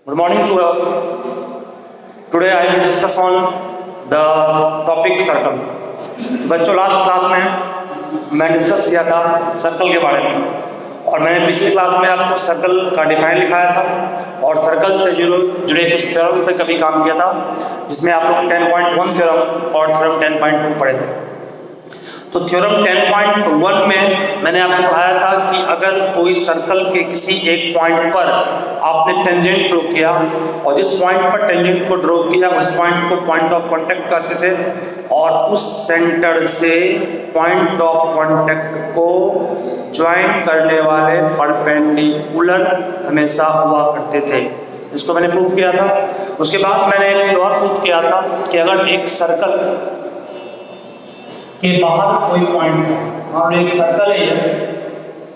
Good morning to all. Today I will discuss on the topic circle. बच्चों last class में मैं discuss किया था सर्कल के बारे में और मैंने पिछली क्लास में आपको सर्कल का डिफाइन लिखाया था और सर्कल से जुड़े कुछ थ्योरम्स पे कभी काम किया था जिसमें आप लोग 10.1 थ्योरम और थ्योरम 10.2 पढ़े थे। तो थ्योरम 10.1 में मैंने आपको पढ़ाया था कि अगर कोई सर्कल के किसी एक पॉइंट पर आपने टेंजेंट ड्रॉ किया और जिस पॉइंट पर टेंजेंट को ड्रॉ किया उस पॉइंट को पॉइंट ऑफ कांटेक्ट कहते थे और उस सेंटर से पॉइंट ऑफ कांटेक्ट को ज्वाइन करने वाले परपेंडिकुलर हमेशा हुआ करते थे। इसको मैंने प्रूव किया था। उसके बाद मैंने एक चीज और प्रूव किया था कि अगर एक सर्कल के बाहर कोई पॉइंट है, मान लो एक सर्कल है,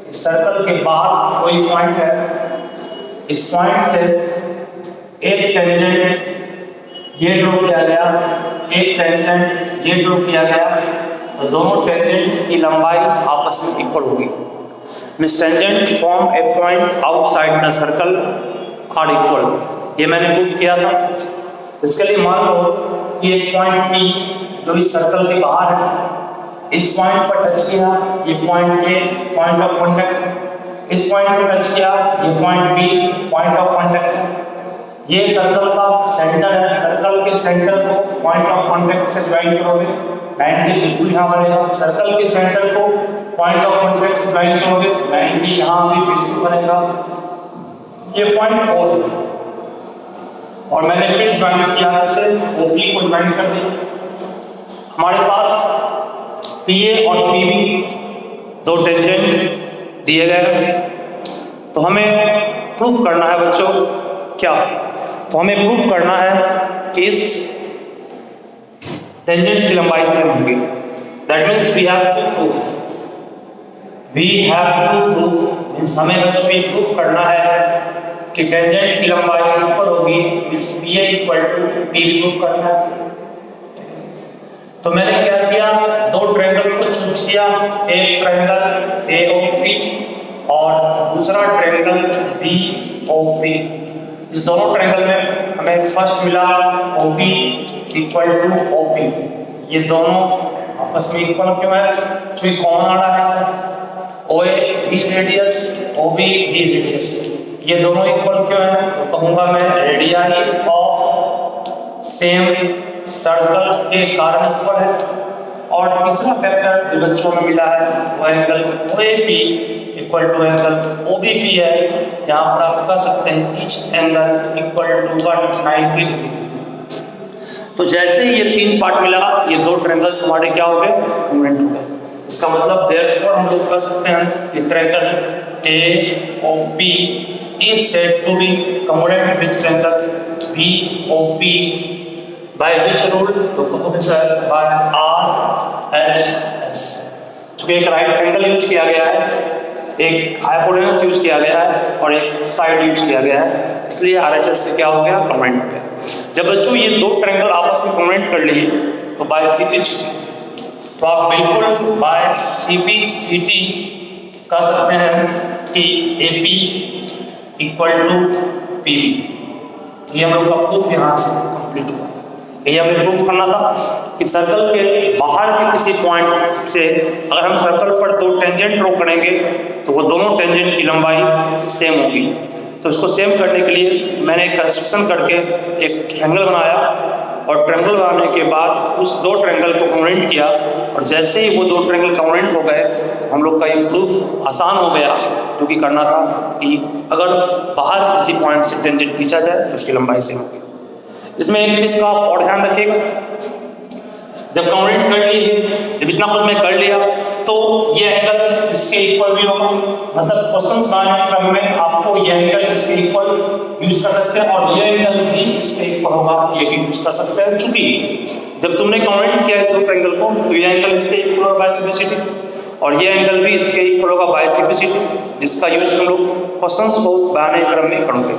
इस सर्कल के बाहर कोई पॉइंट है, इस पॉइंट से एक टेंजेंट ये ड्रॉ किया गया, एक टेंजेंट ये ड्रॉ किया गया, तो दोनों टेंजेंट की लंबाई आपस में इक्वल होगी। Means tangent from a point outside the circle are equal. ये मैंने प्रूव किया था। इसके लिए मान लो कि एक पॉइंट P जो इस सर्कल के बाहर है, इस पॉइंट पर टच किया, ये point A point of contact, इस पॉइंट पर टच किया, ये point B point of contact. ये सर्कल का सेंटर है, सर्कल के सेंटर को पॉइंट ऑफ कांटेक्ट से ज्वाइन करोगे, 90 बिल्कुल यहाँ बनेगा। सर्कल के सेंटर को पॉइंट ऑफ कांटेक्ट से ज्वाइन करोगे, 90 यहाँ भी बिल्कुल बनेगा। ये पॉइंट और मैंने फिर ज्वाइन किया, इसे OP को ज्वाइन कर दिया। हमारे पास PA और PB दो टेंजेंट दिए गए, तो हमें प्रूफ करना है बच्चों क्या? तो हमें प्रूफ करना है कि इस टेंजेंट्स की लंबाई सेम होगी। That means we have to prove means हमें बच्चों ये प्रूफ करना है कि टेंजेंट की लंबाई इक्वल होगी, means PA equal to PB proof करना है। तो मैंने क्या किया, दो ट्रायंगल को चूज किया, एक ट्रायंगल AOP और दूसरा ट्रायंगल BOP। इस दोनों ट्रायंगल में हमें फर्स्ट मिला OP इक्वल टू OP। ये दोनों आपस में इक्वल क्यों है? क्योंकि कौन आ रहा है? OA भी रेडियस, OB भी रेडियस, ये दोनों इक्वल क्यों है? तो कहूंगा मैं रेडियाई ऑफ सेम सर्कल के कारण इक्वल है। और तीसरा फैक्टर जो बच्चों में मिला है वो angle OAP equal to angle OBP है। यहाँ पर आप कह सकते हैं each angle equal to 190 degree. तो जैसे ही ये तीन पार्ट मिला, ये दो ट्रायंगल्स हमारे क्या हो गए? कॉन्ग्रुएंट हो गए। इसका मतलब देयरफॉर हम लोग कह सकते हैं कि triangle AOP is said to be congruent with triangle BOP by which rule? तो कहोगे सर by RHS। चूंकि एक राइट एंगल यूज किया गया है, एक हाइपोटेनस यूज किया गया है और एक साइड यूज किया गया है, इसलिए RHS से क्या हो गया? कॉन्ग्रुएंट हो गया। जब बच्चों ये दो ट्रायंगल आपस में कॉन्ग्रुएंट कर लिए तो बाय CP/CT, तो आप बिल्कुल बाय CP/CT कह सकते हैं कि AP इक्वल टू PB। तो ये हम लोग का प्रूफ यहाँ से कंप्लीट हुआ। ये हमें प्रूफ करना था कि सर्कल के बाहर के किसी पॉइंट से अगर हम सर्कल पर दो टेंजेंट ड्रॉ करेंगे तो वो दोनों टेंजेंट की लंबाई सेम होगी। तो इसको सेम करने के लिए मैंने कंस्ट्रक्शन करके एक ट्रायंगल बनाया और ट्रायंगल बनाने के बाद उस दो ट्रायंगल को कॉन्ग्रुएंट किया और जैसे ही वो दो ट्रायंगल कॉन्ग्रुएंट हो गए हम लोग का ये प्रूफ आसान हो गया। जो कि करना था कि अगर बाहर किसी पॉइंट से टेंजेंट खींचा जाए तो उसकी लंबाई सेम होगी। इसमें एक चीज का और ध्यान रखिएगा, जब कॉन्ग्रुएंट कर लिए, जब इतना कुछ मैं कर लिया तो ये एंगल इसके इक्वल भी होगा। मतलब क्वेश्चंस बनाने के क्रम में आपको ये एंगल इसके इक्वल यूज कर सकते हैं और ये एंगल भी इसके इक्वल होगा, ये भी यूज कर सकते हैं। चूंकि जब तुमने कॉन्ग्रुएंट किया इस दो ट्रायंगल को तो ये एंगल इसके इक्वल होगा बाय CP/CT और ये एंगल भी इसके इक्वल होगा बाय CP/CT, जिसका यूज हम लोग क्वेश्चंस को बनाने के क्रम में करोगे।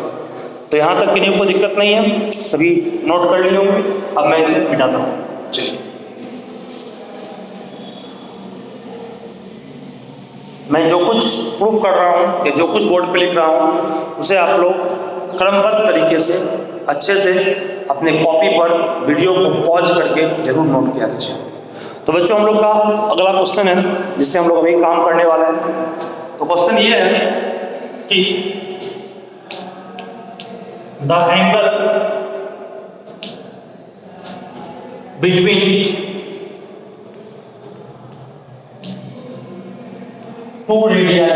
तो यहाँ तक किसी को दिक्कत नहीं है, सभी नोट कर लिए होंगे। अब मैं इसे मिटाता हूँ। चलिए मैं जो कुछ प्रूफ कर रहा हूँ या जो कुछ बोर्ड पे लिख रहा हूँ उसे आप लोग क्रमबद्ध तरीके से अच्छे से अपने कॉपी पर वीडियो को पॉज करके जरूर नोट किया कीजिए। तो बच्चों, हम लोग का अगला क्वेश्चन है जिससे हम लोग अभी काम करने वाले हैं। तो क्वेश्चन ये है कि the angle between two radius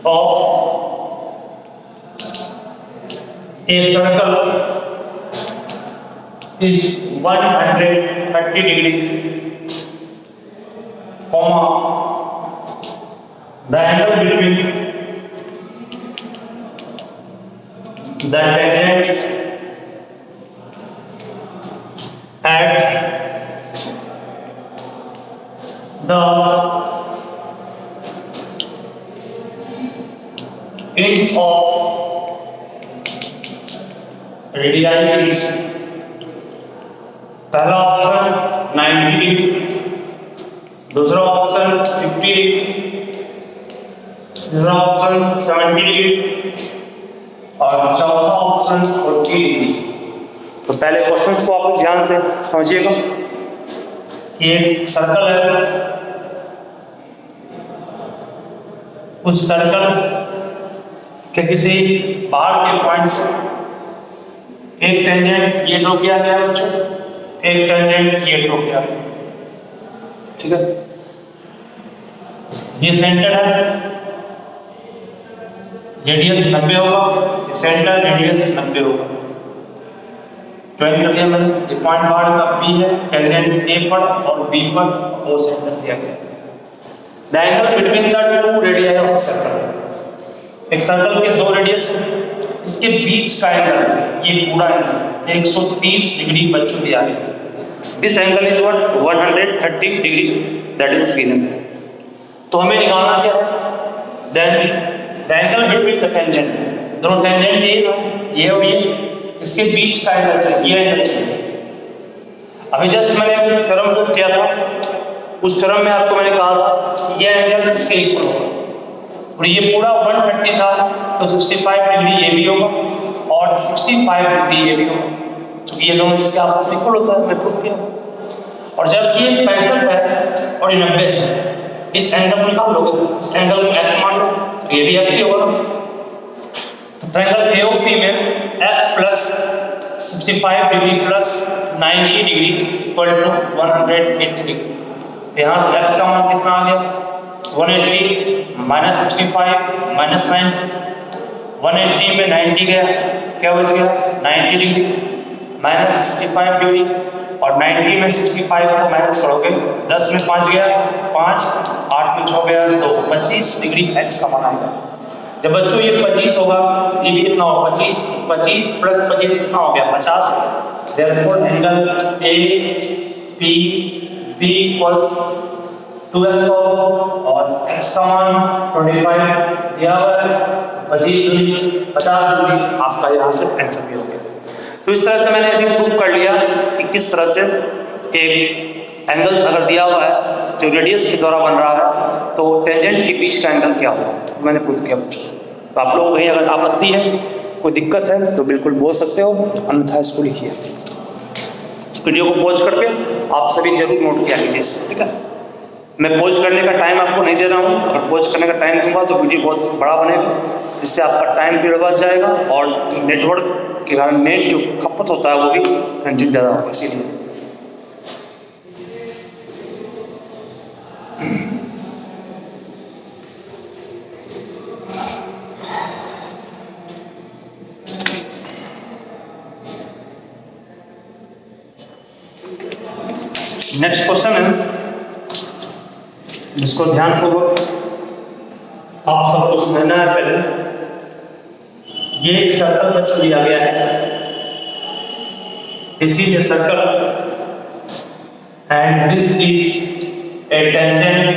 of a circle is 130 degree, comma the angle between the tangents at the ends of radii is पहला ऑप्शन 90 डिग्री, दूसरा ऑप्शन 50 डिग्री, तीसरा ऑप्शन 70 डिग्री और चौथा ऑप्शन 40 डिग्री। तो पहले क्वेश्चंस को आप ध्यान से समझिएगा कि एक सर्कल है, कुछ सर्कल के किसी बाहर के पॉइंट से एक टेंजेंट ये ड्रॉ किया गया बच्चों, एक टेंजेंट ये ड्रॉ किया, ठीक है। ये सेंटर है, रेडियस 90 होगा, सेंटर रेडियस 90 होगा। ज्वाइन कर दिया मैंने। ये पॉइंट बाहर का P है, टेंजेंट A पर और B पर वो सेंटर दिया गया। The angle between the two radii of circle, एक सर्कल के दो रेडियस, इसके बीच का एंगल, ये पूरा एंगल 130 डिग्री बच्चों दिया गया। This angle is what 130 degree, that is given. तो हमें निकालना क्या है? Then the angle between the tangent, दोनों टेंजेंट ये और ये, इसके बीच का एंगल चाहिए, ये एंगल चाहिए। अभी जस्ट मैंने थ्योरम प्रूफ किया था, उस थ्योरम में आपको मैंने कहा था कि ये एंगल इसके इक्वल होगा और ये पूरा 130 था तो 65 डिग्री ये भी होगा और 65 डिग्री ये भी होगा, क्योंकि ये दोनों इसके आपस में इक्वल होता है, मैं प्रूफ किया। और जब ये 65 है और ये 90 है, इस एंगल को निकाल लोगे, इस एंगल में x मान लो, ये भी x ही होगा। तो ट्रायंगल AOP में x plus 65 degree plus 90 degree equal to 180 degree. यहाँ से x का मान कितना आ गया? 180 माइनस 65 माइनस 90, 180 में 90 गया, क्या बच गया? 90 डिग्री माइनस 65 डिग्री और 90 में 65 को माइनस करोगे, 10 में 5 गया 5, 8 में 6 गया तो 25 डिग्री x का मान आएगा। जब बच्चों ये 25 होगा, ये भी कितना होगा? 25 प्लस 25 कितना हो गया? 50। Therefore angle APB equals 2x और x का मान 25 दिया हुआ है, 25 डिग्री 50 डिग्री, आपका यहाँ से आंसर भी हो गया। तो इस तरह से मैंने अभी प्रूफ कर लिया कि किस तरह से एक एंगल्स अगर दिया हुआ है जो रेडियस के द्वारा बन रहा है तो टेंजेंट के बीच का एंगल क्या होगा, तो मैंने प्रूफ किया बच्चों। तो आप लोगों को कहीं अगर आपत्ति है, कोई दिक्कत है तो बिल्कुल बोल सकते हो, अन्यथा इसको लिखिए। वीडियो को पॉज करके आप सभी जरूर नोट किया कीजिए, ठीक है। मैं पॉज करने का टाइम आपको नहीं दे रहा हूँ, अगर पॉज करने का टाइम दूंगा तो वीडियो बहुत बड़ा बनेगा, जिससे आपका टाइम भी बर्बाद जाएगा और जो नेटवर्क के कारण नेट जो खपत होता है वो भी कंज्यूम ज़्यादा होगा, इसीलिए। नेक्स्ट क्वेश्चन है जिसको ध्यानपूर्वक आप सबको समझना है। पहले ये एक सर्कल बच्चों लिया गया है, this is a circle and this is a tangent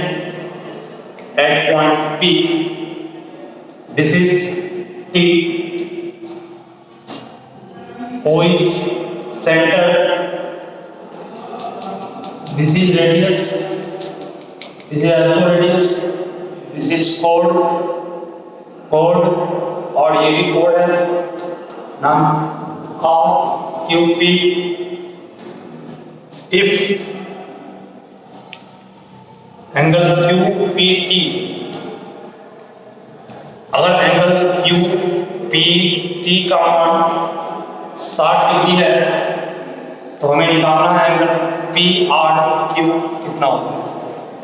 at point P, this is T, O is center, this is radius, this is also radius, this is code, और ये भी कोड है नाम QP। इफ एंगल QPT, अगर angle QPT का मान 60 degree है तो हमें निकालना है एंगल PRQ कितना होगा,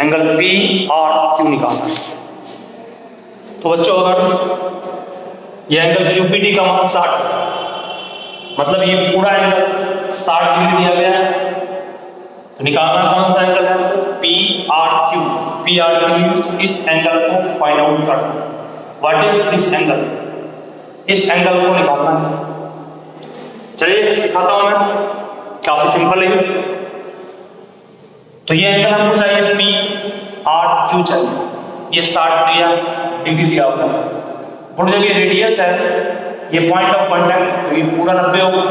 एंगल PRQ निकालना है। तो बच्चों अगर ये एंगल QPT का मान 60, मतलब ये पूरा एंगल 60 डिग्री दिया गया है, तो निकालना कौन सा एंगल है, PRQ। PRQ मींस इस एंगल को फाइंड आउट करना। व्हाट इज दिस एंगल, इस एंगल को निकालना है। चलिए सिखाता हूं मैं, काफी सिंपल है। तो ये एंगल हमको चाहिए PRQ चाहिए, ये 60 डिग्री दिया हुआ है। और जब ये रेडियस है, ये पॉइंट ऑफ कांटेक्ट, तो ये पूरा 90 होगा,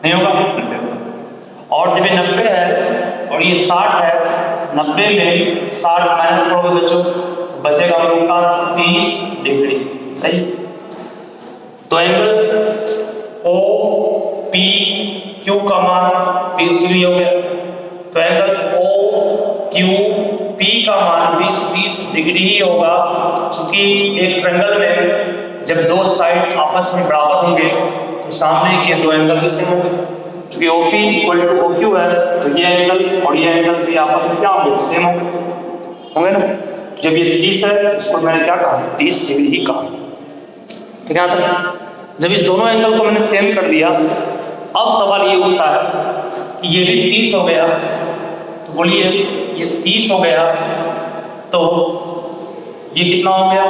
नहीं होगा, 90 होगा। और जब ये 90 है और ये 60 है, 90 में 60 माइनस करोगे बच्चों, बचेगा हम लोग का 30 डिग्री, सही। तो एंगल OPQ का मान 30 डिग्री हो गया, तो एंगल OQP का मान भी 30 डिग्री ही होगा, क्योंकि एक ट्रायंगल में जब दो साइड आपस में बराबर होंगे तो सामने के दो एंगल भी सेम होंगे। क्योंकि OP इक्वल टू OQ है, तो ये एंगल और ये एंगल भी आपस में क्या होंगे, सेम होंगे ना। जब ये 30 है, इसको मैंने क्या कहा, 30 डिग्री ही कहा, ठीक है। जब इस दोनों एंगल को मैंने सेम कर दिया, अब सवाल ये उठता है कि ये भी 30 हो गया, तो बोलिए ये 30 हो गया, तो ये कितना हो गया,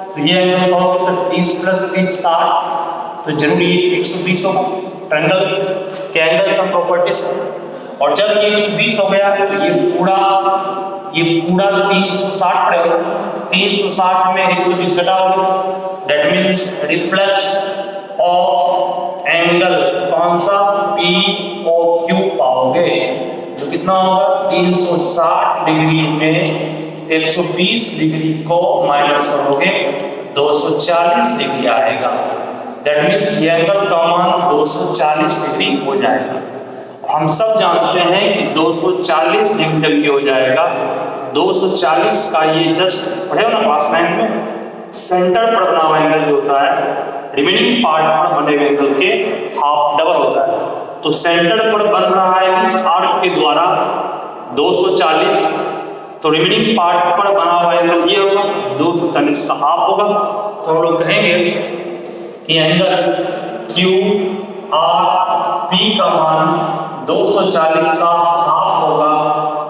तो ये एंगल का होगा सर 30 प्लस 30 60, तो जरूरी 120 होगा ट्रायंगल के एंगल सम प्रॉपर्टीज। और जब ये 120 हो गया, तो ये पूरा 360 पड़ेगा, 360 में 120 घटाओगे, that means reflex of angle कौन सा, POQ पाओगे, जो कितना होगा 360 डिग्री में 120 डिग्री को माइनस करोगे, 240 डिग्री आएगा। दैट मींस ये एंगल का मान 240 डिग्री हो जाएगा। हम सब जानते हैं कि 240 डिग्री हो जाएगा, 240 का ये जस्ट पढ़े हो ना क्लास 9 में, सेंटर पर बना हुआ एंगल जो होता है, रिमेनिंग पार्ट पर बने हुए एंगल के हाफ डबल होता है। तो सेंटर पर बन रहा है इस आर्क के द्वारा 240, तो रिमेनिंग पार्ट पर बना हुआ एंगल ये होगा 240 का हाफ होगा। तो हम लोग कहेंगे कि एंगल QRP का मान 240 का हाफ होगा,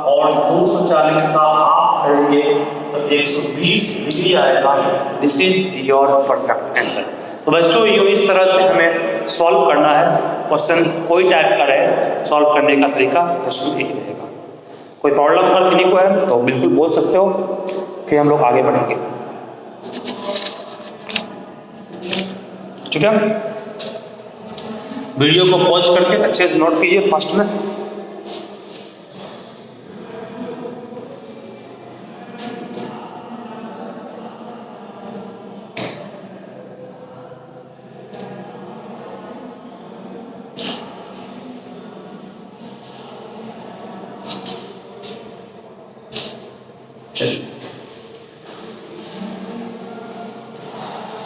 और 240 का हाफ करेंगे तो 120 डिग्री आएगा। This is your perfect answer. तो बच्चों यूं इस तरह से हमें सॉल्व करना है, क्वेश्चन कोई टाइप का रहे, सॉल्व करने का तरीका प्रश्न यही रहेगा। कोई प्रॉब्लम अगर किसी को है तो बिल्कुल बोल सकते हो, फिर हम लोग आगे बढ़ेंगे, ठीक है। वीडियो को पॉज करके अच्छे से नोट कीजिए फास्ट में।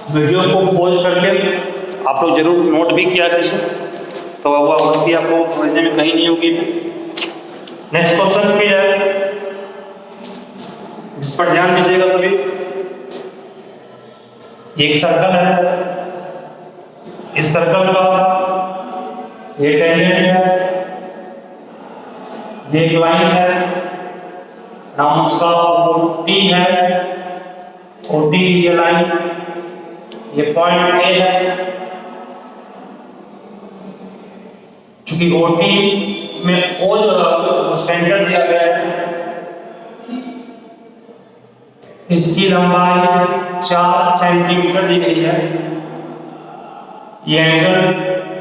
वीडियो को पॉज करके आप लोग जरूर नोट भी किया कीजिए, तो वह वृत्ति आपको समझने में कहीं नहीं होगी। नेक्स्ट क्वेश्चन फिर है, जिस पर ध्यान दीजिएगा सभी। एक सर्कल है, इस सर्कल का ये टेंजेंट है, ये एक लाइन है, नाम उसका OT है, OT इज ए लाइन, ये पॉइंट A है। चूंकि OT में O जो है वो सेंटर दिया गया है, इसकी लंबाई 4 सेंटीमीटर दी गई है, ये एंगल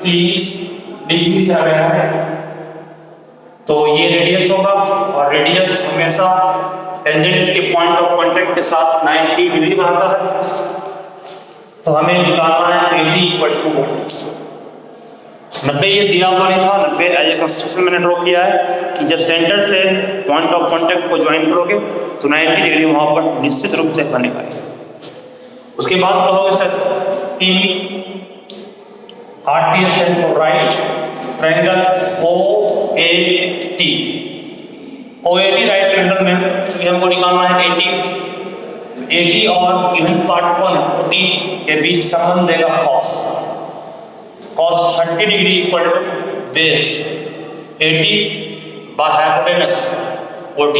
30 डिग्री दिया गया है, तो ये रेडियस होगा, और रेडियस हमेशा टेंजेंट के पॉइंट ऑफ कांटेक्ट के साथ 90 डिग्री बनाता है, तो हमें निकालना है 80 इक्वल टू 90। ये दिया हुआ नहीं था, 90 एज ए कंस्ट्रक्शन मैंने ड्रॉ किया है कि जब सेंटर से पॉइंट ऑफ कांटेक्ट को ज्वाइन करोगे तो 90 डिग्री वहां पर निश्चित रूप से बनेगा। उसके बाद कहोगे सर कि RT stand for right triangle OAT। OAT right triangle में हमको निकालना है 80, तो 80 और इवन पार्ट 1 OT के बीच संबंध देगा cos 30 degree equal to base 80 by hypotenuse OT।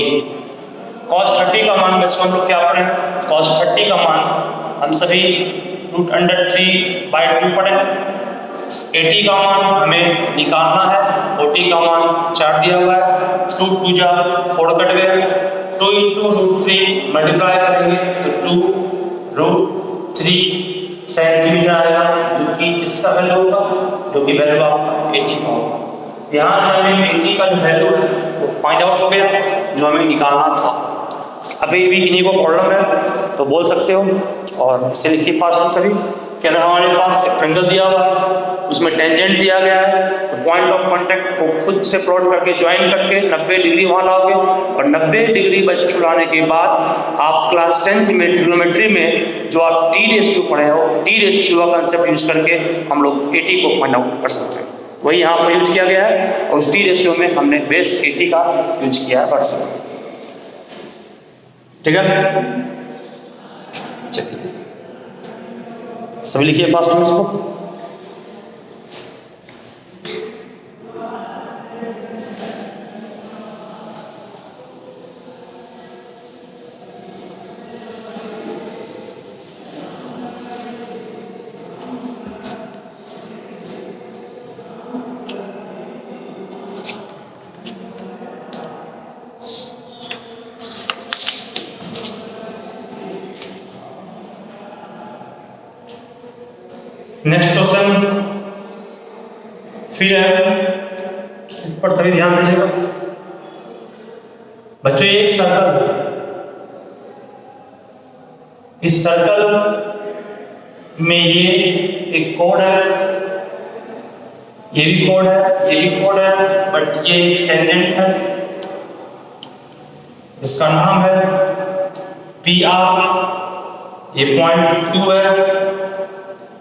cos 30 का मान बच्चों हम लोग क्या पढ़े, cos 30 का मान हम सभी √3/2 पढ़े। 80 का मान हमें निकालना है, OT का मान 4 दिया हुआ है, 2 2 जा 4 कट गए, 2 × √3 मल्टीप्लाई करेंगे तो 2√3 सेंटीमीटर आएगा, जो कि इसका वैल्यू होगा, जो कि वैल्यू आपका 80 का होगा। यहाँ से हमें 80 का जो वैल्यू है वो फाइंड आउट हो गया, जो हमें निकालना था। अभी भी किन्हीं को प्रॉब्लम है तो बोल सकते हो, और इसे लिखिए फास्ट हम सभी। क्या हमारे पास एक ट्रायंगल दिया हुआ है, उसमें टेंजेंट दिया गया है, तो पॉइंट ऑफ कांटेक्ट को खुद से प्लॉट करके ज्वाइन करके 90 डिग्री वहां लाओगे, और 90 डिग्री बच्चों लाने के बाद आप क्लास 10th में ट्रिग्नोमेट्री में जो आप टी रेशियो पढ़े हो, टी रेशियो का कंसेप्ट यूज करके हम लोग 80 को फाइंड आउट कर सकते हैं। वही यहाँ पर यूज किया गया है, और उस टी रेशियो में हमने बेस 80 का यूज किया है वर्ष। ठीक है, चलिए सभी लिखिए फास्ट में इसको। नेक्स्ट क्वेश्चन फिर है, इस पर सभी ध्यान दीजिएगा बच्चों। ये एक सर्कल है, इस सर्कल में ये एक कोड है, ये भी कोड है, ये भी कोड है, बट ये टेंजेंट है, इसका नाम है PR। ये पॉइंट Q है,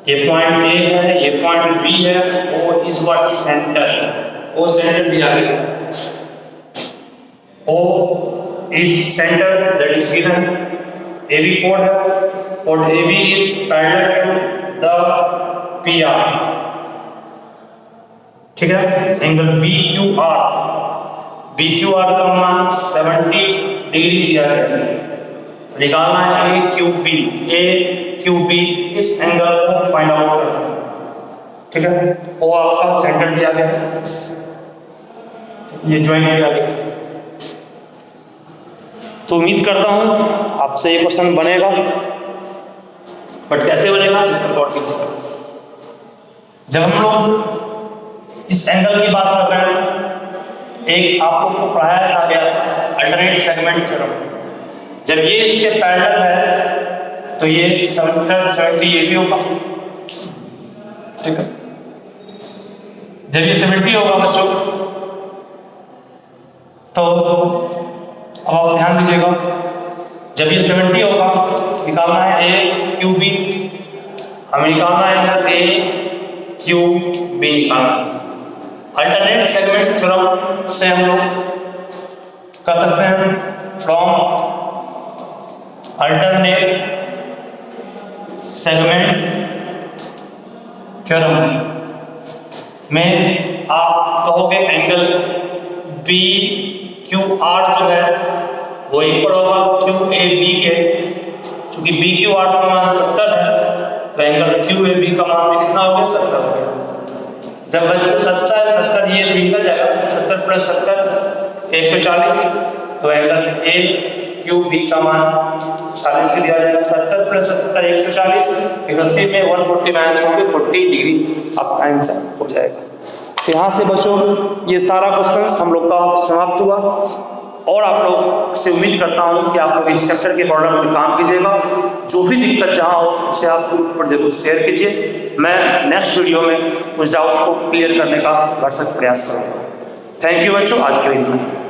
ये पॉइंट A है, ये पॉइंट B है, O is what centre, O centre दिया गया, O is centre that is given. AB कोड है, और AB is parallel to the PR। ठीक है, एंगल BQR का मान 70 डिग्री दिया गया है, निकालना है AQB इस एंगल को फाइंड आउट करना है। ठीक है, O आपका सेंटर दिया गया है, ये ज्वाइन किया गया। तो उम्मीद करता हूं आपसे ये क्वेश्चन बनेगा, बट कैसे बनेगा इसका गौर कीजिएगा। जब हम लोग इस एंगल की बात कर रहे हैं, एक आपको पढ़ाया था गया अल्टरनेट सेगमेंट थ्योरम। जब ये इसके पैरेलल है तो ये 70 ये भी होगा। ठीक है, जब ये 70 होगा बच्चों, तो अब आप ध्यान दीजिएगा, जब ये 70 होगा निकालना है AQB, हमें निकालना है AQB निकालना। अल्टरनेट सेगमेंट थ्योरम से हम लोग कर सकते हैं, फ्रॉम अल्टरनेट सेगमेंट थ्योरम में आप कहोगे एंगल BQR जो है वो इक्वल होगा QAB के, क्योंकि BQR का मान 70 है, तो एंगल QAB का मान भी कितना हो गया, 70 हो गया। जब बच्चों 70 ये निकल जाएगा, 70 + 70 140, तो एंगल AQB का मान 40 के दिया जाएगा। 70 + 70 140, 180 में 140 माइनस होंगे 40 डिग्री आपका आंसर हो जाएगा। तो यहाँ से बच्चों ये सारा क्वेश्चंस हम लोग का समाप्त हुआ। और आप लोग से उम्मीद करता हूँ कि आप लोग इस चैप्टर के प्रॉब्लम पर काम कीजिएगा। जो भी दिक्कत जहाँ हो उसे आप ग्रुप पर जरूर शेयर कीजिए। मैं नेक्स्ट वीडियो में उस डाउट को क्लियर करने का भरसक प्रयास करूँगा। थैंक यू बच्चों, आज के लिए इतना ही।